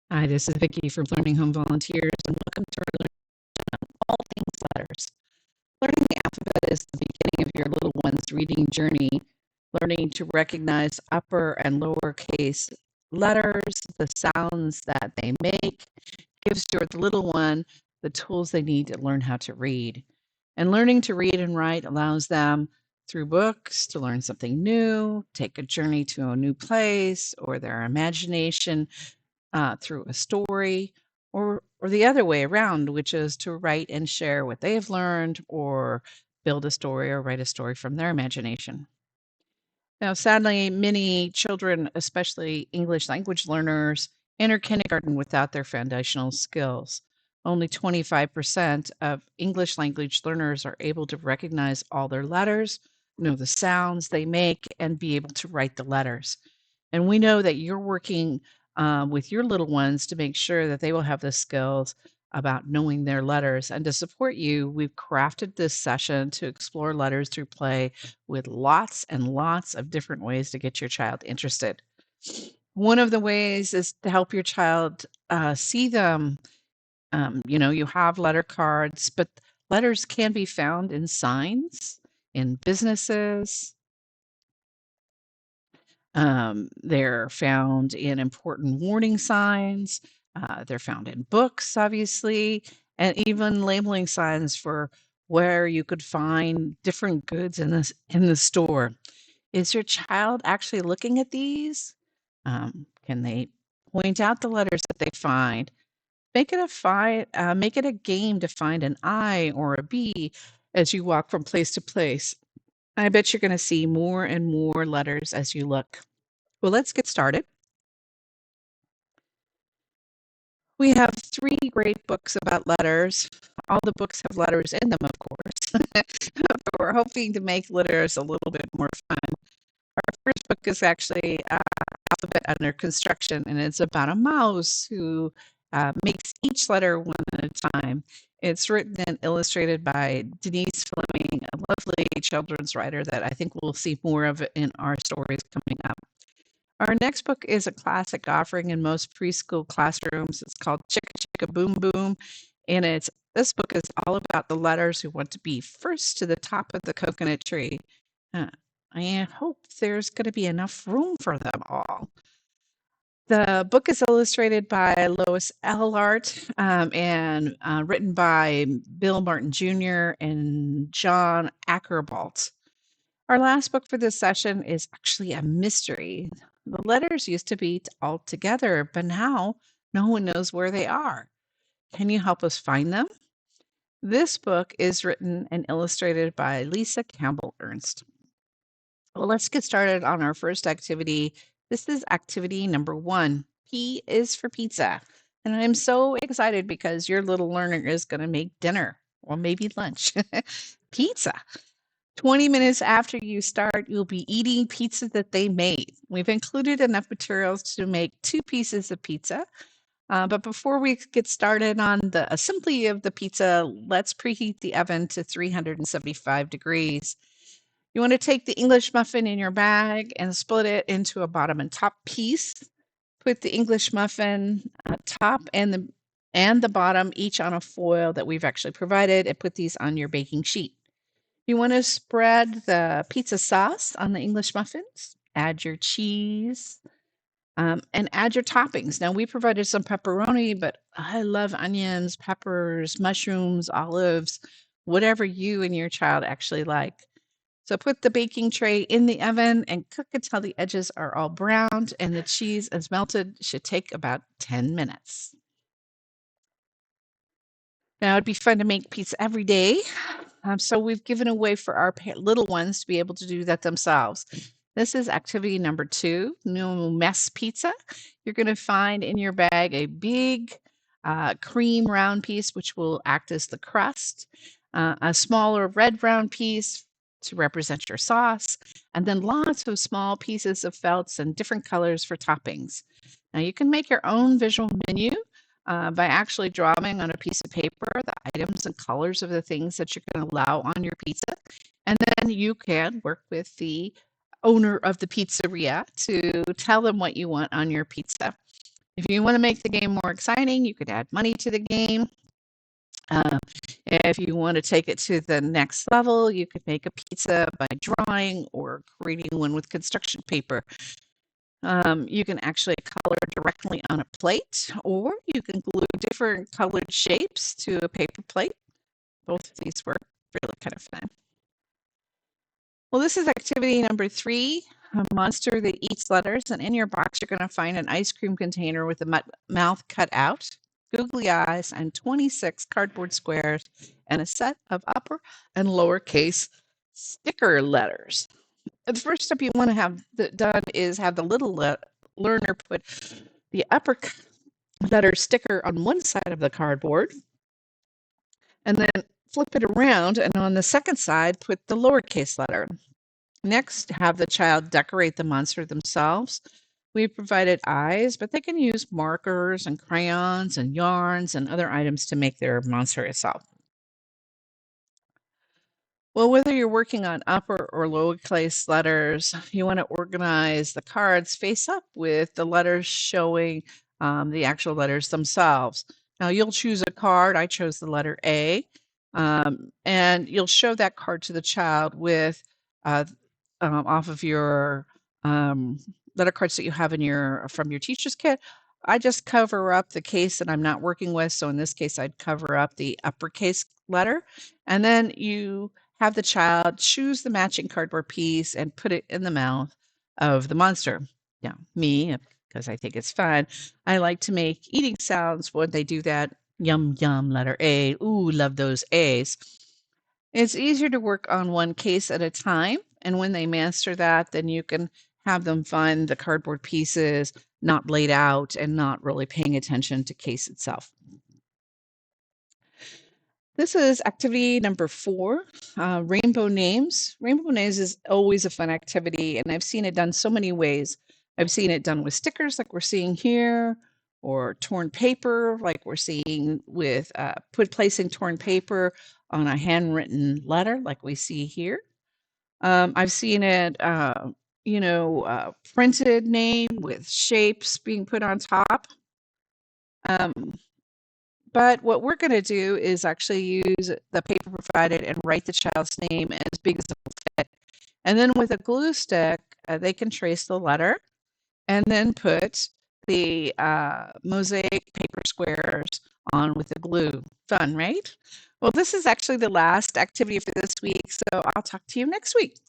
Hi, this is Vicki from Learning Home Volunteers, and welcome to our Learning All Things Letters. Learning the alphabet is the beginning of your little one's reading journey. Learning to recognize upper and lowercase letters, the sounds that they make, gives your little one the tools they need to learn how to read. And learning to read and write allows them through books to learn something new, take a journey to a new place, or their imagination through a story, or the other way around, which is to write and share what they have learned, or build a story or write a story from their imagination. Now, sadly, many children, especially English language learners, enter kindergarten without their foundational skills. Only 25% of English language learners are able to recognize all their letters, know the sounds they make, and be able to write the letters. And we know that you're working with your little ones to make sure that they will have the skills about knowing their letters. And to support you, we've crafted this session to explore letters through play with lots and lots of different ways to get your child interested. One of the ways is to help your child see them. You have letter cards, but letters can be found in signs, in businesses. They're found in important warning signs. They're found in books, obviously, and even labeling signs for where you could find different goods in the store. Is your child actually looking at these? Can they point out the letters that they find? Make it a game to find an I or a B as you walk from place to place. I bet you're going to see more and more letters as you look. Well, let's get started. We have 3 great books about letters. All the books have letters in them, of course. But we're hoping to make letters a little bit more fun. Our first book is actually Alphabet Under Construction, and it's about a mouse who makes each letter one at a time. It's written and illustrated by Denise Fleming, a lovely children's writer that I think we'll see more of in our stories coming up. Our next book is a classic offering in most preschool classrooms. It's called Chicka Chicka Boom Boom, and this book is all about the letters who want to be first to the top of the coconut tree. I hope there's going to be enough room for them all. The book is illustrated by Lois Ehlert and written by Bill Martin Jr. and John Ackerbolt. Our last book for this session is actually a mystery. The letters used to be all together, but now no one knows where they are. Can you help us find them? This book is written and illustrated by Lisa Campbell Ernst. Well, let's get started on our first activity. This is activity number 1. P is for pizza. And I'm so excited because your little learner is going to make dinner or maybe lunch. Pizza. 20 minutes after you start, you'll be eating pizza that they made. We've included enough materials to make 2 pieces of pizza. But before we get started on the assembly of the pizza, let's preheat the oven to 375 degrees. You want to take the English muffin in your bag and split it into a bottom and top piece. Put the English muffin top and the bottom each on a foil that we've actually provided, and put these on your baking sheet. You want to spread the pizza sauce on the English muffins, add your cheese, and add your toppings. Now, we provided some pepperoni, but I love onions, peppers, mushrooms, olives, whatever you and your child actually like. So put the baking tray in the oven and cook until the edges are all browned and the cheese is melted. Should take about 10 minutes. Now, it'd be fun to make pizza every day. So we've given a way for our little ones to be able to do that themselves. This is activity number 2, no mess pizza. You're going to find in your bag a big cream round piece, which will act as the crust, a smaller red round piece to represent your sauce, and then lots of small pieces of felts and different colors for toppings. Now you can make your own visual menu by actually drawing on a piece of paper the items and colors of the things that you're going to allow on your pizza. And then you can work with the owner of the pizzeria to tell them what you want on your pizza. If you want to make the game more exciting, you could add money to the game. If you want to take it to the next level, you could make a pizza by drawing or creating one with construction paper. You can actually color directly on a plate, or you can glue different colored shapes to a paper plate. Both of these were really kind of fun. Well, this is activity number 3, a monster that eats letters. And in your box, you're going to find an ice cream container with a mouth cut out, googly eyes, and 26 cardboard squares, and a set of upper and lowercase sticker letters. The first step you want to have done is have the little learner put the upper letter sticker on one side of the cardboard, and then flip it around, and on the second side, put the lowercase letter. Next, have the child decorate the monster themselves. We provided eyes, but they can use markers and crayons and yarns and other items to make their monster itself. Well, whether you're working on upper or lowercase letters, you want to organize the cards face up with the letters showing the actual letters themselves. Now, you'll choose a card. I chose the letter A, and you'll show that card to the child with off of your letter cards that you have in from your teacher's kit. I just cover up the case that I'm not working with. So in this case, I'd cover up the uppercase letter, and then you have the child choose the matching cardboard piece and put it in the mouth of the monster. Now, me, because I think it's fun, I like to make eating sounds when they do that. Yum, yum, letter A. Ooh, love those A's. It's easier to work on one case at a time. And when they master that, then you can have them find the cardboard pieces not laid out and not really paying attention to case itself. This is activity number 4, rainbow names. Rainbow names is always a fun activity, and I've seen it done so many ways. I've seen it done with stickers like we're seeing here, or torn paper like we're seeing with placing torn paper on a handwritten letter like we see here. I've seen it, printed name with shapes being put on top. But what we're going to do is actually use the paper provided and write the child's name as big as it will fit. And then with a glue stick, they can trace the letter and then put the mosaic paper squares on with the glue. Fun, right? Well, this is actually the last activity for this week, so I'll talk to you next week.